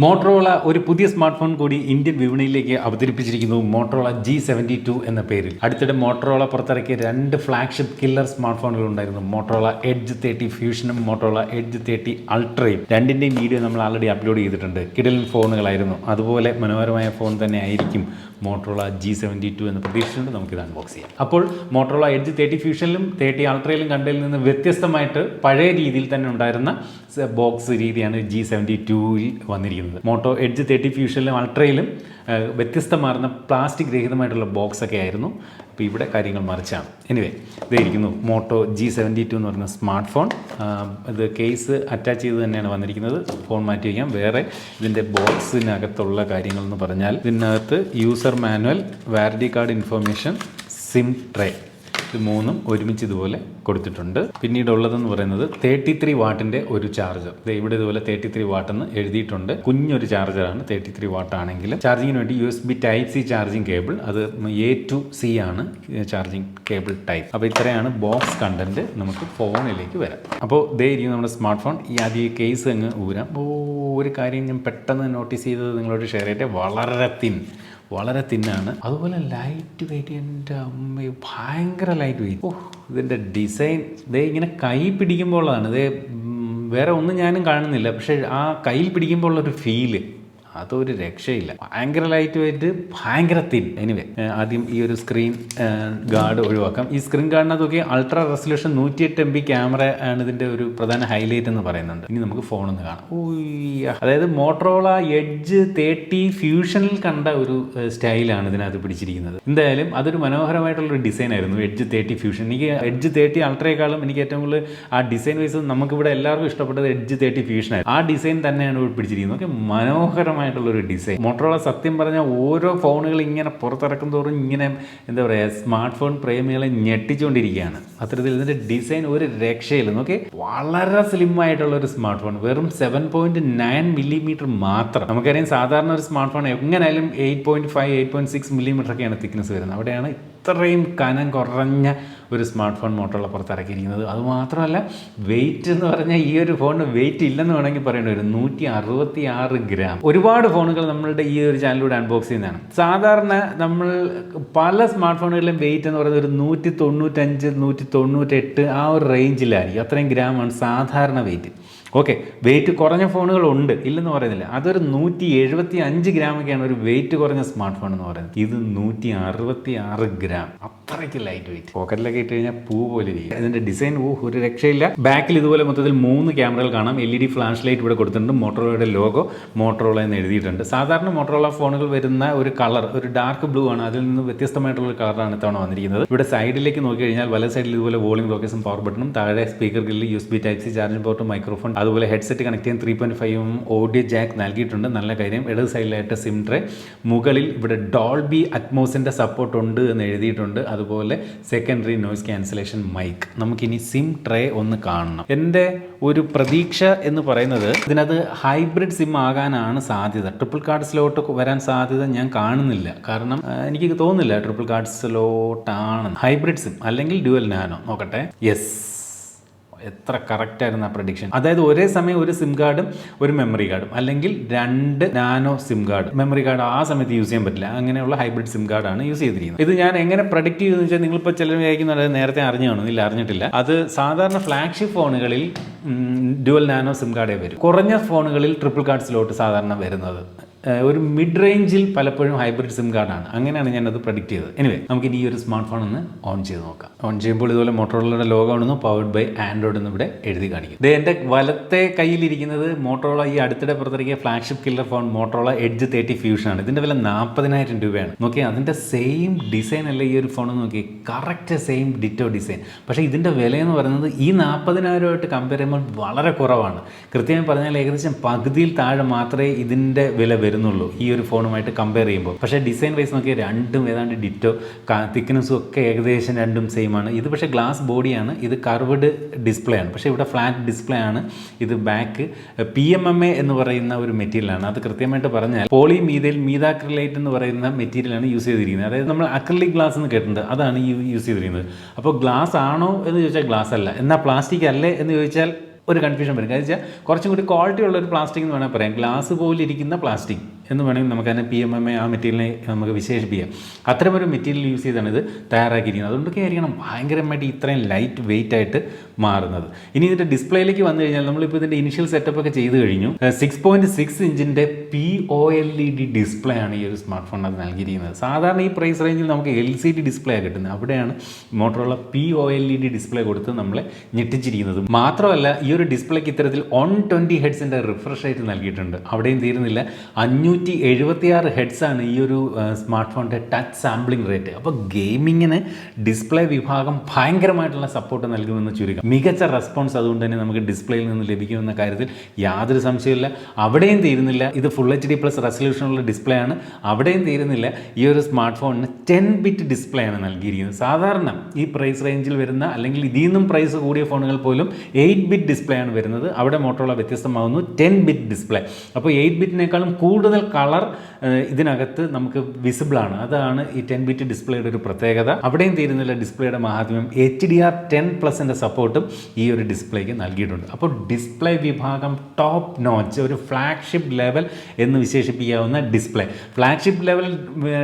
Motorola ഒരു പുതിയ smart phone കൂടി ഇന്ത്യൻ വിപണിയിലേക്ക് അവതരിപ്പിച്ചിരിക്കുന്നു. മോട്ടറോള G72 എന്ന പേരിൽ. അടുത്തിടെ മോട്ടറോള പുറത്തിറക്കിയ രണ്ട് ഫ്ലാഗ്ഷിപ്പ് കില്ലർ സ്മാർട്ട് ഫോണുകൾ ഉണ്ടായിരുന്നു. മോട്ടറോള എഡ്ജ് 30 ഫ്യൂഷനും മോട്ടറോള എഡ്ജ് 30 അൾട്രയും. രണ്ടിൻ്റെയും വീഡിയോ നമ്മൾ ആൾറെഡി അപ്ലോഡ് ചെയ്തിട്ടുണ്ട്. കിടിലൻ ഫോണുകളായിരുന്നു. അതുപോലെ മനോഹരമായ ഫോൺ തന്നെ ആയിരിക്കും മോട്ടറോള G72 എന്ന് പ്രതീക്ഷിച്ചുകൊണ്ട് നമുക്കിത് അൺബോക്സ് ചെയ്യാം. അപ്പോൾ മോട്ടറോള എഡ്ജ് 30 ഫ്യൂഷനിലും 30 അൾട്രയിലും കണ്ടതിൽ നിന്ന് വ്യത്യസ്തമായിട്ട് പഴയ രീതിയിൽ തന്നെ ഉണ്ടായിരുന്ന ബോക്സ് രീതിയാണ് G72ൽ വന്നിരിക്കുന്നത്. മോട്ടോ എഡ്ജ് 30 ഫ്യൂഷനിലും അൾട്രയിലും വ്യത്യസ്തമാർന്ന പ്ലാസ്റ്റിക് രഹിതമായിട്ടുള്ള ബോക്സ് ഒക്കെ ആയിരുന്നു. അപ്പോൾ ഇവിടെ കാര്യങ്ങൾ മറിച്ചാണ്. എനിവേ ഇതായിരിക്കുന്നു മോട്ടോ G72 എന്ന് പറയുന്ന സ്മാർട്ട് ഫോൺ. ഇത് കേസ് അറ്റാച്ച് ചെയ്ത് തന്നെയാണ് വന്നിരിക്കുന്നത്. ഫോൺ മാറ്റി വയ്ക്കാം. വേറെ ഇതിൻ്റെ ബോക്സിനകത്തുള്ള കാര്യങ്ങൾ എന്ന് പറഞ്ഞാൽ ഇതിനകത്ത് user manual, warranty card information, SIM tray, ഇത് മൂന്നും ഒരുമിച്ച് ഇതുപോലെ കൊടുത്തിട്ടുണ്ട്. പിന്നീട് ഉള്ളതെന്ന് പറയുന്നത് 33 വാട്ടിൻ്റെ ഒരു ചാർജർ. ഇവിടെ ഇതുപോലെ 33 വാട്ട് എന്ന് എഴുതിയിട്ടുണ്ട്. കുഞ്ഞൊരു ചാർജറാണ്. 33 വാട്ട് ആണെങ്കിൽ ചാർജിങ്ങിന് വേണ്ടി USB Type C charging cable. അത് A to C ആണ് ചാർജിങ് കേബിൾ ടൈപ്പ്. അപ്പോൾ ഇത്രയാണ് ബോക്സ് കണ്ടന്റ്. നമുക്ക് ഫോണിലേക്ക് വരാം. അപ്പോൾ ഇതേ ഇരിക്കും നമ്മുടെ സ്മാർട്ട് ഫോൺ. ഈ ആദ്യം കേസ് അങ്ങ് ഊരാം. ഒരു കാര്യം ഞാൻ പെട്ടെന്ന് നോട്ടീസ് ചെയ്തത് നിങ്ങളോട് ഷെയർ ചെയ്യട്ടെ. വളരെ തിന്നാണ്. അതുപോലെ ലൈറ്റ് വെയിറ്റ്. എൻ്റെ അമ്മ ഭയങ്കര ലൈറ്റ് വെയിറ്റ്. ഇതിൻ്റെ ഡിസൈൻ ഇതേ ഇങ്ങനെ കൈ പിടിക്കുമ്പോഴാണ്. ഇതേ വേറെ ഒന്നും ഞാനും കാണുന്നില്ല. പക്ഷേ ആ കയ്യിൽ പിടിക്കുമ്പോൾ ഉള്ളൊരു ഫീല് അതൊരു രക്ഷയില്ല. ഭയങ്കര ലൈറ്റ് വെയിറ്റ്, ഭയങ്കര തിൻ. എനിവേ ആദ്യം ഈ ഒരു സ്ക്രീൻ ഗാർഡ് ഒഴിവാക്കാം. ഈ സ്ക്രീൻ ഗാർഡിനകത്തൊക്കെ അൾട്രാ റെസൊല്യൂഷൻ 108 MB ക്യാമറ ആണ് ഇതിൻ്റെ ഒരു പ്രധാന ഹൈലൈറ്റ് എന്ന് പറയുന്നുണ്ട്. ഇനി നമുക്ക് ഫോണൊന്ന് കാണാം. അതായത് മോട്ടറോള എഡ്ജ് 30 ഫ്യൂഷനിൽ കണ്ട ഒരു സ്റ്റൈലാണ് ഇതിനകത്ത് പിടിച്ചിരിക്കുന്നത്. എന്തായാലും അതൊരു മനോഹരമായിട്ടുള്ളൊരു ഡിസൈൻ ആയിരുന്നു എഡ്ജ് 30 ഫ്യൂഷൻ. എനിക്ക് എഡ്ജ് 30 അൾട്രയെക്കാളും എനിക്ക് ഏറ്റവും കൂടുതൽ ആ ഡിസൈൻ വൈസ് നമുക്കിവിടെ എല്ലാവർക്കും ഇഷ്ടപ്പെട്ടത് എഡ്ജ് 30 ഫ്യൂഷനായിരുന്നു. ആ ഡിസൈൻ തന്നെയാണ് ഇവിടെ പിടിച്ചിരിക്കുന്നത്. Okay, മനോഹരമായിട്ടുള്ളൊരു design. മോട്ടറോള സത്യം പറഞ്ഞാൽ ഓരോ ഫോണുകൾ ഇങ്ങനെ പുറത്തിറക്കും തോറും ഇങ്ങനെ എന്താ പറയുക, സ്മാർട്ട് ഫോൺ പ്രേമികളെ ഞെട്ടിച്ചുകൊണ്ടിരിക്കുകയാണ്. അത്തരത്തിൽ ഇതിൻ്റെ ഡിസൈൻ ഒരു രക്ഷയില്ല. നോക്കി, വളരെ സ്ലിം ആയിട്ടുള്ള ഒരു സ്മാർട്ട് ഫോൺ. വെറും 7.9 മില്ലിമീറ്റർ മാത്രം. നമുക്കറിയാം സാധാരണ ഒരു സ്മാർട്ട് ഫോൺ എങ്ങനെയായാലും 8.5 8.6 മില്ലിമീറ്റർ ഒക്കെയാണ് തിക്നെസ് വരുന്നത്. അവിടെയാണ് ഇത്രയും കനം കുറഞ്ഞ ഒരു സ്മാർട്ട് ഫോൺ മോട്ടറോള പുറത്തിറക്കിയിരിക്കുന്നത്. അതുമാത്രമല്ല വെയിറ്റ് എന്ന് പറഞ്ഞാൽ ഈ ഒരു ഫോണിന് വെയിറ്റ് ഇല്ലെന്ന് വേണമെങ്കിൽ പറയേണ്ടി വരും. 166 ഗ്രാം. ഒരുപാട് ഫോണുകൾ നമ്മളുടെ ഈ ഒരു ചാനലിലൂടെ അൺബോക്സ് ചെയ്യുന്നതാണ്. സാധാരണ നമ്മൾ പല സ്മാർട്ട് ഫോണുകളിലും വെയിറ്റ് എന്ന് പറയുന്നത് ഒരു 195 198 ആ ഒരു റേഞ്ചിലായിരിക്കും. അത്രയും ഗ്രാമാണ് സാധാരണ വെയിറ്റ്. ഓക്കെ, വെയിറ്റ് കുറഞ്ഞ ഫോണുകളുണ്ട്, ഇല്ലെന്ന് പറയുന്നില്ല. അതൊരു 175 ഗ്രാമൊക്കെയാണ് ഒരു വെയിറ്റ് കുറഞ്ഞ സ്മാർട്ട് ഫോൺ എന്ന് പറയുന്നത്. ഇത് 166 ഗ്രാം. അത്രയ്ക്ക് ലൈറ്റ് വെയിറ്റ്. പോക്കറ്റിലൊക്കെ ഇട്ട് കഴിഞ്ഞാൽ പൂ പോലെ ഇരിക്കും. ഇതിന്റെ ഡിസൈൻ ഒരു രക്ഷയില്ല. ബാക്കിൽ ഇതുപോലെ മൊത്തത്തിൽ 3 ക്യാമറകൾ കാണാം. LED ഫ്ലാഷ് ലൈറ്റ് ഇവിടെ കൊടുത്തിട്ടുണ്ട്. മോട്ടറോളയുടെ ലോഗോ മോട്ടറോള എന്ന് എഴുതിയിട്ടുണ്ട്. സാധാരണ മോട്ടറോള ഫോണുകൾ വരുന്ന ഒരു കളർ ഒരു ഡാർക്ക് ബ്ലൂ ആണ്. അതിൽ നിന്ന് വ്യത്യസ്തമായിട്ടുള്ള ഒരു കളറാണ് ഇത്തവണ വന്നിരിക്കുന്നത്. ഇവിടെ സൈഡിലേക്ക് നോക്കി കഴിഞ്ഞാൽ വല സൈഡിൽ ഇതുപോലെ വോളിയം ലൊക്കേഷൻ പവർ ബട്ടണും, താഴെ speaker grill, USB Type C charging port, microphone, അതുപോലെ ഹെഡ്സെറ്റ് കണക്ട് ചെയ്യാൻ 3.5 ഓഡിയോ ജാക്ക് നൽകിയിട്ടുണ്ട്. നല്ല കാര്യം. ഇടത് സൈഡിലായിട്ട് സിം ട്രേ. മുകളിൽ ഇവിടെ ഡോൾബി അറ്റ്മോസിന്റെ സപ്പോർട്ട് ഉണ്ട് എന്ന് എഴുതിയിട്ടുണ്ട്. അതുപോലെ സെക്കൻഡറി നോയ്സ് ക്യാൻസലേഷൻ മൈക്ക്. നമുക്കിനി സിം ട്രേ ഒന്ന് കാണണം. എൻ്റെ ഒരു പ്രതീക്ഷ എന്ന് പറയുന്നത് ഇതിനകത്ത് ഹൈബ്രിഡ് സിം ആകാനാണ് സാധ്യത. ട്രിപ്പിൾ കാർഡ് സ്ലോട്ട് വരാൻ സാധ്യത ഞാൻ കാണുന്നില്ല. കാരണം എനിക്ക് തോന്നുന്നില്ല ട്രിപ്പിൾ കാർഡ് സ്ലോട്ടാണ്. ഹൈബ്രിഡ് സിം അല്ലെങ്കിൽ ഡ്യുവൽ നാനോ. നോക്കട്ടെ. യെസ്, എത്ര കറക്റ്റ് ആയിരുന്നു ആ പ്രഡിക്ഷൻ. അതായത് ഒരേ സമയം ഒരു സിം കാർഡും ഒരു മെമ്മറി കാർഡും, അല്ലെങ്കിൽ 2 nano SIM card. Memory card ആ സമയത്ത് യൂസ് ചെയ്യാൻ പറ്റില്ല. അങ്ങനെയുള്ള ഹൈബ്രിഡ് സിം കാർഡാണ് യൂസ് ചെയ്തിരിക്കുന്നത്. ഇത് ഞാൻ എങ്ങനെ പ്രഡിക്റ്റ് ചെയ്തെന്ന് വെച്ചാൽ, നിങ്ങളിപ്പോൾ ചിലർ വിചാരിക്കുന്നത് നേരത്തെ അറിഞ്ഞു കാണും. ഇല്ല, അറിഞ്ഞിട്ടില്ല. അത് സാധാരണ ഫ്ലാഗ്ഷിപ്പ് ഫോണുകളിൽ ഡ്യുവൽ നാനോ സിം കാർഡേ വരും. കുറഞ്ഞ ഫോണുകളിൽ ട്രിപ്പിൾ കാർഡ് സ്ലോട്ട് സാധാരണ വരുന്നത്. ഒരു മിഡ് റേഞ്ചിൽ പലപ്പോഴും ഹൈബ്രിഡ് സിം കാർഡാണ്. അങ്ങനെയാണ് ഞാനത് പ്രഡിക്റ്റ് ചെയ്തത്. എനിവേ നമുക്കിനി ഈ ഒരു സ്മാർട്ട് ഫോൺ ഒന്ന് ഓൺ ചെയ്ത് നോക്കാം. ഓൺ ചെയ്യുമ്പോൾ ഇതുപോലെ മോട്ടറോളയുടെ ലോഗോ ആണെന്ന് പവർഡ് ബൈ ആൻഡ്രോയിഡ് എന്ന് ഇവിടെ എഴുതി കാണിക്കും. ഇത് എൻ്റെ വലത്തെ കയ്യിലിരിക്കുന്നത് മോട്ടറോള ഈ അടുത്തിടെ പുറത്തിറക്കിയ flagship killer phone Motorola Edge 30 ഫ്യൂഷനാണ്. ഇതിൻ്റെ വില 40,000 രൂപയാണ്. നോക്കി, അതിൻ്റെ സെയിം ഡിസൈൻ അല്ല ഈ ഒരു ഫോൺ. നോക്കി, കറക്റ്റ് സെയിം ഡിറ്റോ ഡിസൈൻ. പക്ഷേ ഇതിൻ്റെ വിലയെന്ന് പറയുന്നത് ഈ 40,000 കമ്പയർ ചെയ്യുമ്പോൾ വളരെ കുറവാണ്. കൃത്യമായി പറഞ്ഞാൽ ഏകദേശം പകുതിയിൽ താഴെ മാത്രമേ ഇതിൻ്റെ വില വരുന്നുള്ളൂ ഈ ഒരു ഫോണുമായിട്ട് കമ്പയർ ചെയ്യുമ്പോൾ. പക്ഷേ ഡിസൈൻ വൈസ് നോക്കിയാൽ രണ്ടും ഏതാണ്ട് ഡിറ്റോ. തിക്നെസ്സും ഒക്കെ ഏകദേശം രണ്ടും സെയിം ആണ്. ഇത് പക്ഷേ ഗ്ലാസ് ബോഡിയാണ്. ഇത് കർവ്ഡ് ഡിസ്പ്ലേ ആണ്. പക്ഷേ ഇവിടെ ഫ്ലാറ്റ് ഡിസ്പ്ലേ ആണ്. ഇത് ബാക്ക് PMMA എന്ന് പറയുന്ന ഒരു മെറ്റീരിയലാണ്. അത് കൃത്യമായിട്ട് പറഞ്ഞാൽ പോളി മീതാക്രിലേറ്റ് എന്ന് പറയുന്ന മെറ്റീരിയലാണ് യൂസ് ചെയ്തിരിക്കുന്നത്. അതായത് നമ്മൾ അക്രിലിക് ഗ്ലാസ് എന്ന് കേട്ടിട്ടുണ്ട്. അതാണ് യൂസ് ചെയ്തിരിക്കുന്നത്. അപ്പോൾ ഗ്ലാസ് ആണോ എന്ന് ചോദിച്ചാൽ ഗ്ലാസ് അല്ല. എന്നാൽ പ്ലാസ്റ്റിക് അല്ലേ എന്ന് ചോദിച്ചാൽ ഒരു കൺഫ്യൂഷൻ വരും. കാരണം വെച്ചാൽ കുറച്ചും കൂടി ക്വാളിറ്റി ഉള്ള ഒരു പ്ലാസ്റ്റിക് എന്ന് വേണമെങ്കിൽ പറയാം. ഗ്ലാസ് പോലെ ഇരിക്കുന്ന പ്ലാസ്റ്റിക് എന്ന് വേണമെങ്കിൽ നമുക്ക് അതിനെ PMMA ആ മെറ്റീരിയലിനെ നമുക്ക് വിശേഷിപ്പിക്കാം. അത്തരമൊരു മെറ്റീരിയൽ യൂസ് ചെയ്താണ് ഇത് തയ്യാറാക്കിയിരിക്കുന്നത്. അതുകൊണ്ടൊക്കെ ആയിരിക്കണം ഭയങ്കരമായിട്ട് ഇത്രയും ലൈറ്റ് വെയിറ്റ് ആയിട്ട് മാറുന്നത്. ഇനി ഇതിൻ്റെ ഡിസ്പ്ലേയിലേക്ക് വന്നു കഴിഞ്ഞാൽ നമ്മളിപ്പോൾ ഇതിൻ്റെ ഇനിഷ്യൽ സെറ്റപ്പ് ഒക്കെ ചെയ്ത് കഴിഞ്ഞു. 6.6 ഇഞ്ചിൻ്റെ POLED ഡിസ്പ്ലേ ആണ് ഈ ഒരു സ്മാർട്ട് ഫോണിനകത്ത് നൽകിയിരിക്കുന്നത്. സാധാരണ ഈ പ്രൈസ് റേഞ്ചിൽ നമുക്ക് LCD ഡിസ്പ്ലേ കിട്ടുന്നത്. അവിടെയാണ് മോട്ടോറോള POLED ഡിസ്പ്ലേ കൊടുത്ത് നമ്മളെ ഞെട്ടിച്ചിരിക്കുന്നത്. മാത്രമല്ല ഈ ഒരു ഡിസ്പ്ലേക്ക് ഇത്തരത്തിൽ 120 ഹെഡ്സിൻ്റെ റിഫ്രഷ് റേറ്റ് നൽകിയിട്ടുണ്ട്. അവിടെയും തീരുന്നില്ല, 576 ഹെഡ്സാണ് ഈ ഒരു സ്മാർട്ട് ഫോണിൻ്റെ ടച്ച് സാമ്പിളിംഗ് റേറ്റ്. അപ്പോൾ ഗെയിമിങ്ങിന് ഡിസ്പ്ലേ വിഭാഗം ഭയങ്കരമായിട്ടുള്ള സപ്പോർട്ട് നൽകുമെന്ന് ചുരുക്കം. മികച്ച റെസ്പോൺസ് അതുകൊണ്ട് തന്നെ നമുക്ക് ഡിസ്പ്ലേയിൽ നിന്ന് ലഭിക്കുമെന്ന കാര്യത്തിൽ യാതൊരു സംശയമില്ല. അവിടെയും തീരുന്നില്ല, ഇത് ഫുൾ HD+ റെസൊല്യൂഷനുള്ള ഡിസ്പ്ലേ ആണ്. അവിടെയും തീരുന്നില്ല, ഈ ഒരു സ്മാർട്ട് ഫോണിന് 10 ബിറ്റ് ഡിസ്പ്ലേ ആണ് നൽകിയിരിക്കുന്നത്. സാധാരണ ഈ പ്രൈസ് റേഞ്ചിൽ വരുന്ന അല്ലെങ്കിൽ ഇതിൽ നിന്നും പ്രൈസ് കൂടിയ ഫോണുകൾ പോലും 8 ബിറ്റ് ഡിസ്പ്ലേ ആണ് വരുന്നത്. അവിടെ മോട്ടോറോള വ്യത്യസ്തമാകുന്നു, 10 ബിറ്റ് ഡിസ്പ്ലേ. അപ്പോൾ 8 ബിറ്റിനേക്കാളും കൂടുതൽ കളർ ഇതിനകത്ത് നമുക്ക് വിസിബിൾ ആണ്. അതാണ് ഈ 10 ബിറ്റ് ഡിസ്പ്ലേയുടെ ഒരു പ്രത്യേകത. അവിടെയും തീരുന്നില്ല ഡിസ്പ്ലേയുടെ മഹാത്മ്യം. HDR10+ന്റെ സപ്പോർട്ടും ഈ ഒരു ഡിസ്പ്ലേക്ക് നൽകിയിട്ടുണ്ട്. അപ്പോൾ ഡിസ്പ്ലേ വിഭാഗം ടോപ്പ് നോച്ച്, ഒരു ഫ്ലാഗ്ഷിപ്പ് ലെവൽ എന്ന് വിശേഷിപ്പിക്കാവുന്ന ഡിസ്പ്ലേ. ഫ്ലാഗ്ഷിപ്പ് ലെവൽ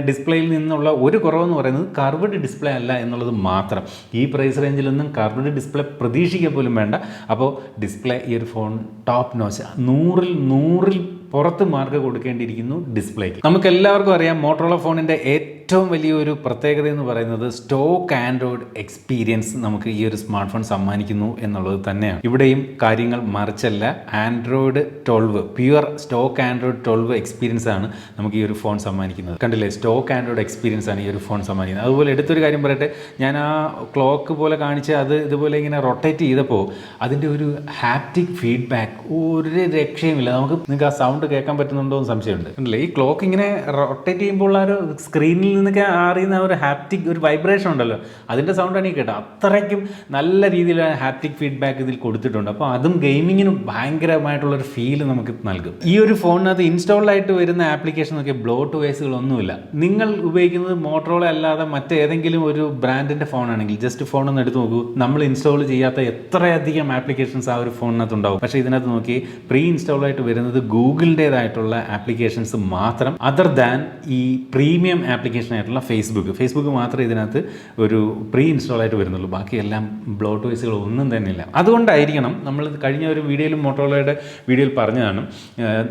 ഡിസ്പ്ലേയിൽ നിന്നുള്ള ഒരു കുറവെന്ന് പറയുന്നത് കർവ്ഡ് ഡിസ്പ്ലേ അല്ല എന്നുള്ളത് മാത്രം. ഈ പ്രൈസ് റേഞ്ചിലൊന്നും കർവ്ഡ് ഡിസ്പ്ലേ പ്രതീക്ഷിക്കുക പോലും വേണ്ട. അപ്പോൾ ഡിസ്പ്ലേ ഈ ഒരു ഫോൺ ടോപ്പ് നോച്ച്, 100ൽ പുറത്ത് മാർക്ക് കൊടുക്കേണ്ടിയിരിക്കുന്നു ഡിസ്പ്ലേക്ക്. നമുക്ക് എല്ലാവർക്കും അറിയാം മോട്ടോറോള ഫോണിൻ്റെ ഏറ്റവും വലിയൊരു പ്രത്യേകത എന്ന് പറയുന്നത് സ്റ്റോക്ക് ആൻഡ്രോയിഡ് എക്സ്പീരിയൻസ് നമുക്ക് ഈ ഒരു സ്മാർട്ട് ഫോൺ സമ്മാനിക്കുന്നു എന്നുള്ളത് തന്നെയാണ്. ഇവിടെയും കാര്യങ്ങൾ മറിച്ചല്ല. Android 12 pure stock Android 12 experience ആണ് നമുക്ക് ഈ ഒരു ഫോൺ സമ്മാനിക്കുന്നത്. കണ്ടില്ലേ, സ്റ്റോക്ക് ആൻഡ്രോയിഡ് എക്സ്പീരിയൻസ് ആണ് ഈ ഒരു ഫോൺ സമ്മാനിക്കുന്നത്. അതുപോലെ എടുത്തൊരു കാര്യം പറയട്ടെ, ഞാൻ ആ ക്ലോക്ക് പോലെ കാണിച്ച് അത് ഇതുപോലെ ഇങ്ങനെ റൊട്ടേറ്റ് ചെയ്തപ്പോൾ അതിൻ്റെ ഒരു ഹാപ്റ്റിക് ഫീഡ്ബാക്ക് ഒരു രക്ഷയുമില്ല. നിങ്ങൾക്ക് ആ സൗണ്ട് കേൾക്കാൻ പറ്റുന്നുണ്ടോ എന്ന് സംശയമുണ്ട്. അല്ലേ, ഈ ക്ലോക്ക് ഇങ്ങനെ റൊട്ടേറ്റ് ചെയ്യുമ്പോൾ ആ ഒരു സ്ക്രീനിൽ നിന്നൊക്കെ അറിയുന്ന ഒരു ഹാപ്റ്റിക് ഒരു വൈബ്രേഷൻ ഉണ്ടല്ലോ, അതിൻ്റെ സൗണ്ടാണ് ഈ കേട്ടോ. അത്രയ്ക്കും നല്ല രീതിയിൽ ഹാപ്റ്റിക് ഫീഡ്ബാക്ക് ഇതിൽ കൊടുത്തിട്ടുണ്ട്. അപ്പോൾ അതും ഗെയിമിങ്ങിന് ഭയങ്കരമായിട്ടുള്ളൊരു ഫീൽ നമുക്ക് നൽകും. ഈ ഒരു ഫോണിനകത്ത് ഇൻസ്റ്റാൾഡായിട്ട് വരുന്ന ആപ്ലിക്കേഷനൊക്കെ ബ്ലോട്ട് വേസുകളൊന്നുമില്ല. നിങ്ങൾ ഉപയോഗിക്കുന്നത് മോട്ടോറോള അല്ലാതെ മറ്റേതെങ്കിലും ഒരു ബ്രാൻഡിൻ്റെ ഫോണാണെങ്കിൽ ജസ്റ്റ് ഫോണൊന്ന് എടുത്ത് നോക്കൂ, നമ്മൾ ഇൻസ്റ്റാൾ ചെയ്യാത്ത എത്രയധികം ആപ്ലിക്കേഷൻസ് ആ ഒരു ഫോണിനകത്ത് ഉണ്ടാവും. പക്ഷേ ഇതിനകത്ത് നോക്കി പ്രീ ഇൻസ്റ്റാൾഡായിട്ട് വരുന്നത് ഗൂഗിളിൻ്റേതായിട്ടുള്ള ആപ്ലിക്കേഷൻസ് മാത്രം, അതർ ദാൻ ഈ പ്രീമിയം ആപ്ലിക്കേഷൻ ആയിട്ടുള്ള ഫേസ്ബുക്ക് മാത്രമേ ഇതിനകത്ത് ഒരു പ്രീ ഇൻസ്റ്റാൾ ആയിട്ട് വരുന്നുള്ളൂ. ബാക്കിയെല്ലാം ബ്ലോട്ട് വേസുകൾ ഒന്നും തന്നെ ഇല്ല. അതുകൊണ്ടായിരിക്കണം നമ്മൾ കഴിഞ്ഞ ഒരു വീഡിയോയിലും മോട്ടോറോളയുടെ വീഡിയോയിൽ പറഞ്ഞതാണ്,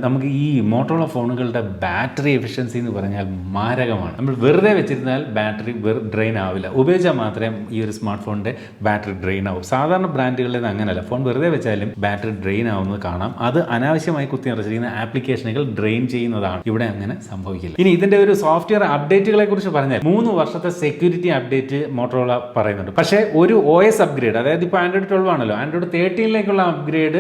നമുക്ക് ഈ മോട്ടോറോള ഫോണുകളുടെ ബാറ്ററി എഫിഷ്യൻസി എന്ന് പറഞ്ഞാൽ മാരകമാണ്. നമ്മൾ വെറുതെ വെച്ചിരുന്നാൽ ബാറ്ററി ഡ്രെയിൻ ആവില്ല, ഉപയോഗിച്ചാൽ മാത്രമേ ഈ ഒരു സ്മാർട്ട് ഫോണിൻ്റെ ബാറ്ററി ഡ്രെയിൻ ആവും. സാധാരണ ബ്രാൻഡുകളിൽ അങ്ങനെയല്ല, ഫോൺ വെറുതെ വെച്ചാലും ബാറ്ററി ഡ്രെയിൻ ആവുന്നത് കാണാം. അത് അനാവശ്യമായി കുത്തി നിറച്ചിരിക്കുന്ന ആപ്ലിക്കേഷനുകൾ ഡ്രെയിൻ ചെയ്യുന്നതാണ്. ഇവിടെ അങ്ങനെ സംഭവിക്കില്ല. ഇനി ഇതിൻ്റെ ഒരു സോഫ്റ്റ്വെയർ അപ്ഡേറ്റുകളെ കുറിച്ച് പറഞ്ഞാൽ 3 വർഷത്തെ സെക്യൂരിറ്റി അപ്ഡേറ്റ് മോട്ടോറോള പറയുന്നുണ്ട്. പക്ഷേ ഒരു OS അപ്ഗ്രേഡ്, അതായത് ഇപ്പോൾ ആൻഡ്രോയിഡ് 12 ആണല്ലോ, ആൻഡ്രോയിഡ് 13ലേക്കുള്ള അപ്ഗ്രേഡ്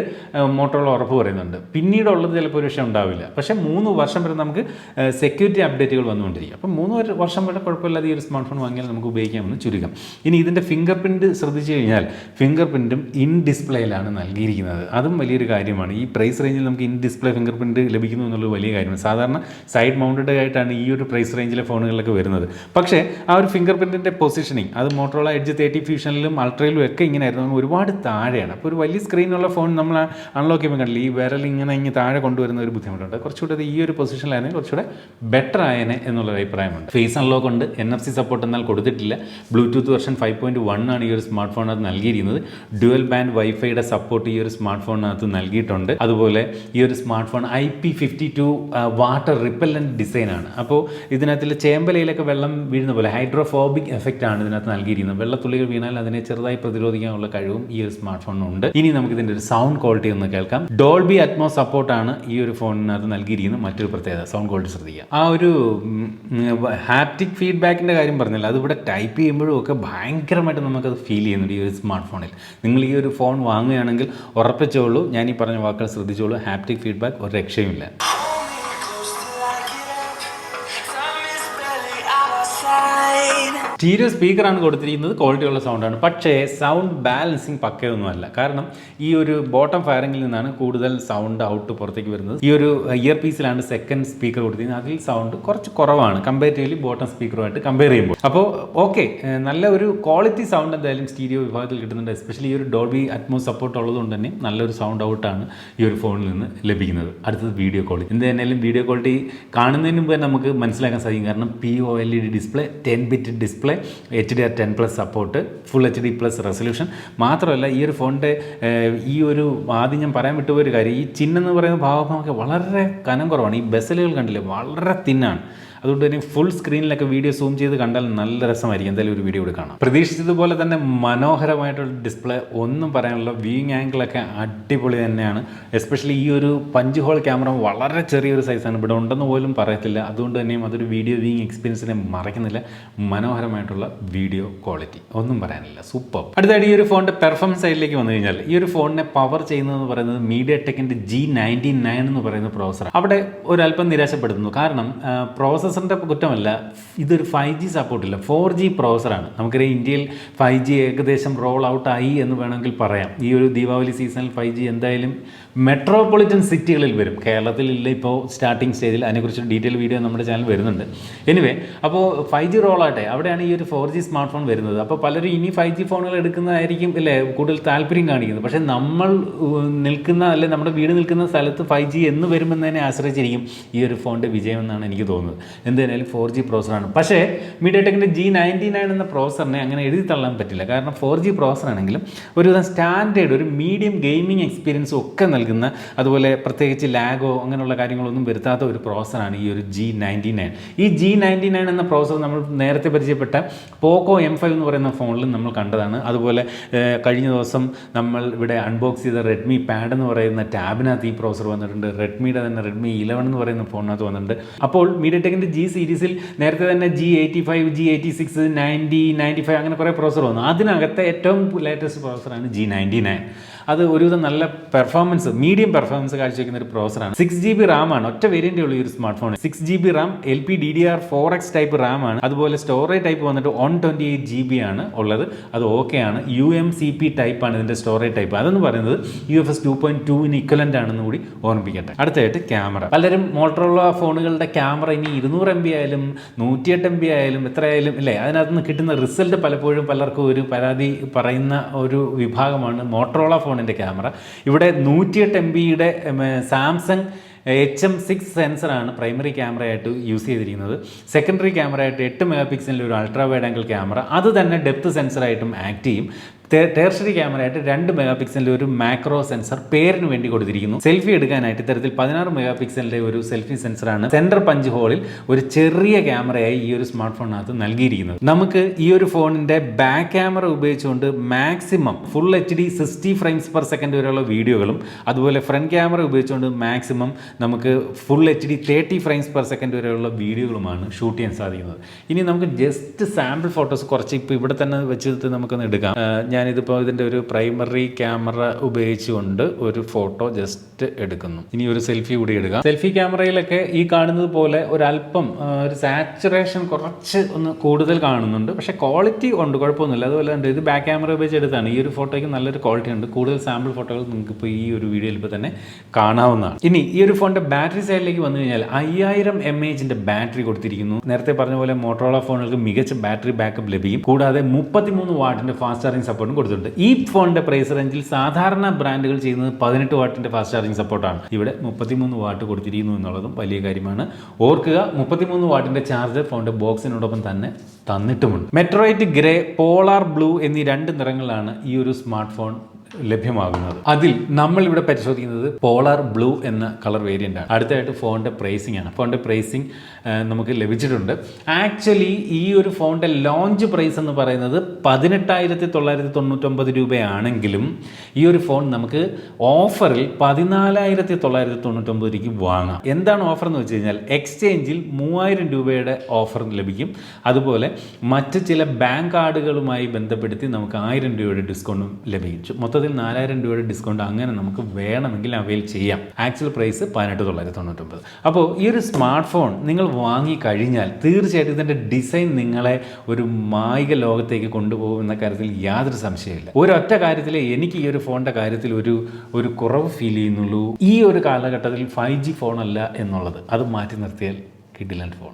മോട്ടോറോള ഉറപ്പ് പറയുന്നുണ്ട്. പിന്നീടുള്ളത് ചിലപ്പോൾ ഒരു വിഷയം ഉണ്ടാവില്ല. പക്ഷേ 3 വർഷം വരെ നമുക്ക് സെക്യൂരിറ്റി അപ്ഡേറ്റുകൾ വന്നുകൊണ്ടിരിക്കും. അപ്പം 3 വർഷം വരെ കുഴപ്പമില്ലാതെ ഈ ഒരു സ്മാർട്ട് ഫോൺ വാങ്ങിയാൽ നമുക്ക് ഉപയോഗിക്കാമെന്ന് ചുരുക്കം. ഇനി ഇതിൻ്റെ ഫിംഗർ പ്രിൻറ്റ് ശ്രദ്ധിച്ചു കഴിഞ്ഞാൽ ഫിംഗർ പ്രിൻറ്റും ഇൻ ഡിസ്പ്ലേയിലാണ് നൽകിയിരിക്കുന്നത്. അതും വലിയൊരു കാര്യമാണ്. ഈ പ്രൈസ് റേഞ്ചിൽ നമുക്ക് ഇൻ ഡിസ്പ്ലേ ഫിംഗർ പ്രിൻറ്റ് ലഭിക്കുന്നു എന്നുള്ളത് വലിയ കാര്യമാണ്. സാധാരണ സൈഡ് മൗണ്ടഡ് ആയിട്ടാണ് ഈ ഒരു പ്രൈസ് റേഞ്ചിലെ ഫോണുകളിലൊക്കെ വരുന്നത്. പക്ഷേ ആ ഒരു ഫിംഗർ പ്രിൻറ്റിൻ്റെ പൊസിഷനിങ് അത് മോട്ടോറോള എഡ്ജ് 30 ഫ്യൂഷനിലും അൾട്രയിലും ഒക്കെ ഇങ്ങനെ ആയിരുന്നു, ഒരുപാട് താഴെയാണ്. അപ്പോൾ ഒരു വലിയ സ്ക്രീനുള്ള ഫോൺ നമ്മൾ അൺലോക്ക് ചെയ്യുമ്പോൾ കണ്ടില്ല, ഈ വിരൽ ഇങ്ങനെ താഴെ കൊണ്ടുവരുന്ന ഒരു ബുദ്ധിമുട്ടുണ്ട്. കുറച്ചുകൂടെ ഈ ഒരു പൊസിഷനിലായിരുന്നു കുറച്ചുകൂടെ ബെറ്റർ ആയനെ എന്നുള്ളൊരു അഭിപ്രായമുണ്ട്. ഫേസ് അൺലോക്ക് ഉണ്ട്, NFC സപ്പോർട്ട് എന്നാൽ കൊടുത്തിട്ടില്ല. ബ്ലൂടൂത്ത് വെർഷൻ 5.1 ആണ് ഈ ഒരു സ്മാർട്ട് ഫോണിനകത്ത് നൽകിയിരിക്കുന്നത്. ഡ്യുവൽ ബാൻഡ് വൈഫൈയുടെ സപ്പോർട്ട് ഈ ഒരു സ്മാർട്ട് ഫോണിനകത്ത് നൽകിയിട്ടുണ്ട്. അതുപോലെ ഈ ഒരു smart phone IP52 water repellent ഡിസൈനാണ്. അപ്പോൾ ഇതിനകത്തിൽ ചേമ്പലയിലൊക്കെ വെള്ളം വീഴുന്ന പോലെ ഹൈഡ്രോഫോബിക് എഫക്റ്റ് ആണ് ഇതിനകത്ത് നൽകിയിരിക്കുന്നത്. വെള്ളത്തുള്ളികൾ വീണാൽ അതിനെ ചെറുതായി പ്രതിരോധിക്കാനുള്ള കഴിവും ഈ ഒരു സ്മാർട്ട് ഫോണിനുണ്ട്. ഇനി നമുക്ക് ഇതിൻ്റെ ഒരു സൗണ്ട് ക്വാളിറ്റി ഒന്ന് കേൾക്കാം. ഡോൾബി അറ്റ്മോസ് സപ്പോർട്ടാണ് ഈ ഒരു ഫോണിനകത്ത് നൽകിയിരിക്കുന്നത്. മറ്റൊരു പ്രത്യേകത സൗണ്ട് ക്വാളിറ്റി ശ്രദ്ധിക്കുക. ആ ഒരു ഹാപ്റ്റിക് ഫീഡ്ബാക്കിൻ്റെ കാര്യം പറഞ്ഞില്ല, അതിവിടെ ടൈപ്പ് ചെയ്യുമ്പോഴും ഒക്കെ ഭയങ്കരമായിട്ട് നമുക്കത് ഫീൽ ചെയ്യുന്നുണ്ട് ഈ ഒരു സ്മാർട്ട് ഫോണിൽ. നിങ്ങൾ ഈ ഒരു ഫോൺ വാങ്ങുകയാണെങ്കിൽ ഉറപ്പിച്ചോളൂ, ഞാൻ ഈ പറഞ്ഞ വാക്കുകൾ ശ്രദ്ധിച്ചോളൂ, ഹാപ്റ്റിക് ഫീഡ്ബാക്ക് ഒരു രക്ഷയുമില്ല. സ്റ്റീരിയോ സ്പീക്കറാണ് കൊടുത്തിരിക്കുന്നത്, ക്വാളിറ്റിയുള്ള സൗണ്ടാണ്. പക്ഷേ സൗണ്ട് ബാലൻസിങ് പക്കയൊന്നുമല്ല. കാരണം ഈ ഒരു ബോട്ടം ഫയറിംഗിൽ നിന്നാണ് കൂടുതൽ സൗണ്ട് ഔട്ട് പുറത്തേക്ക് വരുന്നത്. ഈ ഒരു ഇയർ പീസിലാണ് സെക്കൻഡ് സ്പീക്കർ കൊടുത്തിരിക്കുന്നത്. അതിൽ സൗണ്ട് കുറച്ച് കുറവാണ് കമ്പാരിറ്റീവ്ലി ബോട്ടം സ്പീക്കറുമായിട്ട് കമ്പയർ ചെയ്യുമ്പോൾ. അപ്പോൾ ഓക്കെ, നല്ല ഒരു ക്വാളിറ്റി സൗണ്ട് എന്തായാലും സ്റ്റീരിയോ വിഭാഗത്തിൽ കിട്ടുന്നുണ്ട്. എസ്പെഷ്യലി ഈ ഒരു ഡോൾബി അറ്റ്മോസ് സപ്പോർട്ട് ഉള്ളതുകൊണ്ട് തന്നെ നല്ലൊരു സൗണ്ട് ഔട്ടാണ് ഈ ഒരു ഫോണിൽ നിന്ന് ലഭിക്കുന്നത്. അടുത്തത് വീഡിയോ ക്വാളിറ്റി. എന്ത് തന്നെയാലും വീഡിയോ ക്വാളിറ്റി കാണുന്നതിന് മുമ്പ് നമുക്ക് മനസ്സിലാക്കാൻ സാധിക്കും. കാരണം POLED display, 10-bit display, HDR10+ support, full HD+ resolution. മാത്രമല്ല ഈ ഒരു ഫോണിൻ്റെ ഈ ഒരു ആദ്യം ഞാൻ പറയാൻ വിട്ടുപോയ ഒരു കാര്യം, ഈ ചിഹ്നെന്ന് പറയുന്ന ഭാഗമൊക്കെ വളരെ കനം കുറവാണ്. ഈ ബെസലുകൾ കണ്ടില്ലേ, വളരെ തിന്നാണ്. അതുകൊണ്ട് തന്നെ ഫുൾ സ്ക്രീനിലൊക്കെ വീഡിയോ സൂം ചെയ്ത് കണ്ടാൽ നല്ല രസമായിരിക്കും. എന്തായാലും ഒരു വീഡിയോ കൂടെ കാണാം. പ്രതീക്ഷിച്ചതുപോലെ തന്നെ മനോഹരമായിട്ടുള്ള ഡിസ്പ്ലേ, ഒന്നും പറയാനുള്ള. വ്യൂയിങ് ആംഗിളൊക്കെ അടിപൊളി തന്നെയാണ്. എസ്പെഷ്യലി ഈ ഒരു പഞ്ച് ഹോൾ ക്യാമറ വളരെ ചെറിയൊരു സൈസാണ്, ഇവിടെ ഉണ്ടെന്ന് പോലും പറയത്തില്ല. അതുകൊണ്ട് തന്നെയും അതൊരു വീഡിയോ വ്യൂയിങ് എക്സ്പീരിയൻസിനെ മറക്കുന്നില്ല. മനോഹരമായിട്ടുള്ള വീഡിയോ ക്വാളിറ്റി, ഒന്നും പറയാനില്ല, സൂപ്പർ. അടുത്തായിട്ട് ഈ ഒരു ഫോണിൻ്റെ പെർഫോമൻസ് സൈഡിലേക്ക് വന്നു കഴിഞ്ഞാൽ, ഈ ഒരു ഫോണിനെ പവർ ചെയ്യുന്നതെന്ന് പറയുന്നത് MediaTekൻ്റെ G99 എന്ന് പറയുന്ന പ്രോസസ്സർ. അവിടെ ഒരല്പം നിരാശപ്പെടുത്തുന്നു. കാരണം പ്രോസസ്സറിൻ്റെ കുറ്റമല്ല, ഇതൊരു 5G സപ്പോർട്ടില്ല, 4G പ്രോസസ്സറാണ്. നമുക്കറിയാം ഇന്ത്യയിൽ 5G ഏകദേശം റോൾ ഔട്ട് ആയി എന്ന് വേണമെങ്കിൽ പറയാം. ഈ ഒരു ദീപാവലി സീസണിൽ 5G എന്തായാലും മെട്രോപൊളിറ്റൻ സിറ്റികളിൽ വരും. കേരളത്തിലില്ല ഇപ്പോൾ സ്റ്റാർട്ടിംഗ് സ്റ്റേജിൽ. അതിനെക്കുറിച്ച് ഡീറ്റെയിൽ വീഡിയോ നമ്മുടെ ചാനൽ വരുന്നുണ്ട്. എനിവേ, അപ്പോൾ 5G റോൾ ആട്ടെ, അവിടെയാണ് ഈ ഒരു 4G സ്മാർട്ട് ഫോൺ വരുന്നത്. അപ്പോൾ പലരും ഇനി 5G ഫോണുകൾ എടുക്കുന്നതായിരിക്കും അല്ലേ കൂടുതൽ താല്പര്യം കാണിക്കുന്നത്. പക്ഷേ നമ്മൾ നിൽക്കുന്ന, അല്ലെ നമ്മുടെ വീട് നിൽക്കുന്ന സ്ഥലത്ത് 5G എന്ന് വരുമെന്നതിനെ ആശ്രയിച്ചിരിക്കും ഈ ഒരു ഫോണിൻ്റെ വിജയമെന്നാണ് എനിക്ക് തോന്നുന്നത്. എന്തായാലും 4G പ്രോസസ്സറാണ്. പക്ഷേ MediaTekൻ്റെ G99 എന്ന പ്രോസസ്സറിനെ അങ്ങനെ എഴുതി തള്ളാൻ പറ്റില്ല. കാരണം 4G പ്രോസസ്സറാണെങ്കിലും ഒരു സ്റ്റാൻഡേർഡ്, ഒരു മീഡിയം ഗെയിമിംഗ് എക്സ്പീരിയൻസും ഒക്കെ നൽകുന്ന, അതുപോലെ പ്രത്യേകിച്ച് ലാഗോ അങ്ങനെയുള്ള കാര്യങ്ങളൊന്നും വരുത്താത്ത ഒരു പ്രോസസ്സറാണ് ഈ ഒരു G99. ഈ G99 എന്ന പ്രോസസ്സർ നമ്മൾ നേരത്തെ പരിചയപ്പെട്ട പോക്കോ M5 എന്ന് പറയുന്ന ഫോണിൽ നമ്മൾ കണ്ടതാണ്. അതുപോലെ കഴിഞ്ഞ ദിവസം നമ്മൾ ഇവിടെ അൺബോക്സ് ചെയ്ത റെഡ്മി പാഡ് എന്ന് പറയുന്ന ടാബിനകത്ത് ഈ പ്രോസസ്സർ വന്നിട്ടുണ്ട്. റെഡ്മിയുടെ തന്നെ റെഡ്മി 11 എന്ന് പറയുന്ന ഫോണിനകത്ത് വന്നിട്ടുണ്ട്. അപ്പോൾ MediaTekൻ്റെ G സീരീസിൽ നേരത്തെ തന്നെ G85, G86, 90, 95 അങ്ങനെ കുറേ പ്രോസസ്സർ വന്നു. അതിനകത്തെ ഏറ്റവും ലേറ്റസ്റ്റ് പ്രോസസ്സറാണ് G99. അത് ഒരുവിധം നല്ല പെർഫോമൻസ്, മീഡിയം പെർഫോമൻസ് കാഴ്ചവെക്കുന്ന ഒരു പ്രോസസ്സറാണ്. 6GB RAM ആണ്, ഒറ്റ വേരിയൻ്റേ ഉള്ളൂ ഈ ഒരു smart phone. 6GB RAM, LPDDR4X type RAM ആണ്. അതുപോലെ സ്റ്റോറേജ് ടൈപ്പ് വന്നിട്ട് 128GB ആണ് ഉള്ളത്. അത് ഓക്കെ ആണ്. UMCP ടൈപ്പാണ് ഇതിൻ്റെ സ്റ്റോറേജ് ടൈപ്പ്. അതെന്ന് പറയുന്നത് UFS 2.2 ഇക്വലൻ്റ് ആണെന്ന് കൂടി ഓർമ്മിപ്പിക്കട്ടെ. അടുത്തായിട്ട് ക്യാമറ. പലരും മോട്ടറോള ഫോണുകളുടെ ക്യാമറ ഇനി 200 MB ആയാലും 108 MB ആയാലും എത്രയായാലും ഇല്ലേ, അതിനകത്ത് നിന്ന് കിട്ടുന്ന റിസൾട്ട് പലപ്പോഴും പലർക്കും ഒരു പരാതി പറയുന്ന ഒരു വിഭാഗമാണ് മോട്ടറോള ഫോണിൻ്റെ ക്യാമറ. ഇവിടെ 108 MBയുടെ സാംസങ് HM6 സെൻസറാണ് പ്രൈമറി ക്യാമറയായിട്ട് യൂസ് ചെയ്തിരിക്കുന്നത്. സെക്കൻഡറി ക്യാമറയായിട്ട് 8 MP ഒരു അൾട്രാ വൈഡ് ആംഗിൾ ക്യാമറ, അത് തന്നെ ഡെപ്ത് സെൻസറായിട്ടും ആക്ട് ചെയ്യും. ടേർഷറി ക്യാമറയായിട്ട് 2 MP ഒരു മാക്രോ സെൻസർ പേരിന് വേണ്ടി കൊടുത്തിരിക്കുന്നു. സെൽഫി എടുക്കാനായിട്ട് ഇത്തരത്തിൽ 16 MP ഒരു സെൽഫി സെൻസറാണ് സെൻറ്റർ പഞ്ച് ഹോളിൽ ഒരു ചെറിയ ക്യാമറയായി ഈ ഒരു സ്മാർട്ട് ഫോണിനകത്ത് നൽകിയിരിക്കുന്നത്. നമുക്ക് ഈ ഒരു ഫോണിൻ്റെ ബാക്ക് ക്യാമറ ഉപയോഗിച്ചുകൊണ്ട് മാക്സിമം ഫുൾ HD 60 frames/second വരെയുള്ള വീഡിയോകളും, അതുപോലെ ഫ്രണ്ട് ക്യാമറ ഉപയോഗിച്ചുകൊണ്ട് മാക്സിമം നമുക്ക് ഫുൾ HD 30 frames/second വരെയുള്ള വീഡിയോകളുമാണ് ഷൂട്ട് ചെയ്യാൻ സാധിക്കുന്നത്. ഇനി നമുക്ക് ജസ്റ്റ് സാമ്പിൾ ഫോട്ടോസ് കുറച്ച് ഇപ്പോൾ ഇവിടെ തന്നെ വെച്ചിട്ട് നമുക്കൊന്ന് എടുക്കാം. ഞാനിതിപ്പോൾ ഇതിൻ്റെ ഒരു പ്രൈമറി ക്യാമറ ഉപയോഗിച്ചുകൊണ്ട് ഒരു ഫോട്ടോ ജസ്റ്റ് എടുക്കുന്നു. ഇനി ഒരു സെൽഫി കൂടി എടുക്കാം. സെൽഫി ക്യാമറയിലൊക്കെ ഈ കാണുന്നത് പോലെ ഒരല്പം ഒരു സാച്ചുറേഷൻ കുറച്ച് ഒന്ന് കൂടുതൽ കാണുന്നുണ്ട്. പക്ഷേ ക്വാളിറ്റി ഉണ്ട്, കുഴപ്പമൊന്നുമില്ല. അതുപോലെ ഉണ്ട് ഇത് ബാക്ക് ക്യാമറ ഉപയോഗിച്ച് എടുത്താണ്. ഈ ഒരു ഫോട്ടോയ്ക്ക് നല്ലൊരു ക്വാളിറ്റി ഉണ്ട്. കൂടുതൽ സാമ്പിൾ ഫോട്ടോകൾ നിങ്ങൾക്ക് ഇപ്പോൾ ഈ ഒരു വീഡിയോയിൽ ഇപ്പോൾ തന്നെ കാണാവുന്നതാണ്. ഇനി ഈ ഒരു ഫോണിൻ്റെ ബാറ്ററി സൈഡിലേക്ക് വന്നു കഴിഞ്ഞാൽ 5000 mAh ബാറ്ററി കൊടുത്തിരിക്കുന്നു. നേരത്തെ പറഞ്ഞ പോലെ മോട്ടറോള ഫോണുകൾക്ക് മികച്ച ബാറ്ററി ബാക്കപ്പ് ലഭിക്കും. കൂടാതെ 33 വാട്ടിൻ്റെ ഫാസ്റ്റ് ചാർജിങ് സപ്പോർട്ടും കൊടുത്തിട്ടുണ്ട്. ഈ ഫോണിൻ്റെ പ്രൈസ് റേഞ്ചിൽ സാധാരണ ബ്രാൻഡുകൾ ചെയ്യുന്നത് 18 വാട്ടിൻ്റെ ഫാസ്റ്റ് ചാർജിങ് സപ്പോർട്ടാണ്. ഇവിടെ 33 വാട്ട് കൊടുത്തിരിക്കുന്നു എന്നുള്ളതും വലിയ കാര്യമാണ്. ഓർക്കുക, 33 വാട്ടിൻ്റെ ചാർജർ ഫോണിൻ്റെ ബോക്സിനോടൊപ്പം തന്നെ തന്നിട്ടുമുണ്ട്. മെട്രോയിറ്റ് ഗ്രേ, പോളാർ ബ്ലൂ എന്നീ 2 നിറങ്ങളിലാണ് ഈ ഒരു സ്മാർട്ട് ഫോൺ ലഭ്യമാകുന്നത്. അതിൽ നമ്മൾ ഇവിടെ പരിശോധിക്കുന്നത് പോളാർ ബ്ലൂ എന്ന കളർ വേരിയൻ്റ് ആണ്. അടുത്തായിട്ട് ഫോണിൻ്റെ പ്രൈസിംഗ് ആണ്. ഫോണിൻ്റെ പ്രൈസിംഗ് നമുക്ക് ലഭിച്ചിട്ടുണ്ട്. ആക്ച്വലി ഈ ഒരു ഫോണിൻ്റെ ലോഞ്ച് പ്രൈസ് എന്ന് പറയുന്നത് 18,999 രൂപയാണെങ്കിലും ഈ ഒരു ഫോൺ നമുക്ക് ഓഫറിൽ 14,999 രൂപയ്ക്ക് വാങ്ങാം. എന്താണ് ഓഫർ എന്ന് വെച്ച് കഴിഞ്ഞാൽ എക്സ്ചേഞ്ചിൽ 3000 രൂപയുടെ ഓഫർ ലഭിക്കും. അതുപോലെ മറ്റ് ചില ബാങ്ക് കാർഡുകളുമായി ബന്ധപ്പെടുത്തി നമുക്ക് 1000 രൂപയുടെ ഡിസ്കൗണ്ടും ലഭിക്കും. മൊത്തത്തിൽ 40,000 4,000 രൂപയുടെ ഡിസ്കൗണ്ട് അങ്ങനെ നമുക്ക് വേണമെങ്കിൽ അവൈൽ ചെയ്യാം. Actual price 18,999. അപ്പോൾ ഈ ഒരു സ്മാർട്ട് ഫോൺ നിങ്ങൾ വാങ്ങിക്കഴിഞ്ഞാൽ തീർച്ചയായിട്ടും ഇതിൻ്റെ ഡിസൈൻ നിങ്ങളെ ഒരു മായിക ലോകത്തേക്ക് കൊണ്ടുപോകുന്ന കാര്യത്തിൽ യാതൊരു സംശയമില്ല. ഒരൊറ്റ കാര്യത്തിൽ എനിക്ക് ഈ ഒരു ഫോണിൻ്റെ കാര്യത്തിൽ ഒരു കുറവ് ഫീൽ ചെയ്യുന്നുള്ളൂ. ഈ ഒരു കാലഘട്ടത്തിൽ 5G ഫോണല്ല എന്നുള്ളത്, അത് മാറ്റി നിർത്തിയാൽ കിടിലൻ ഫോൺ.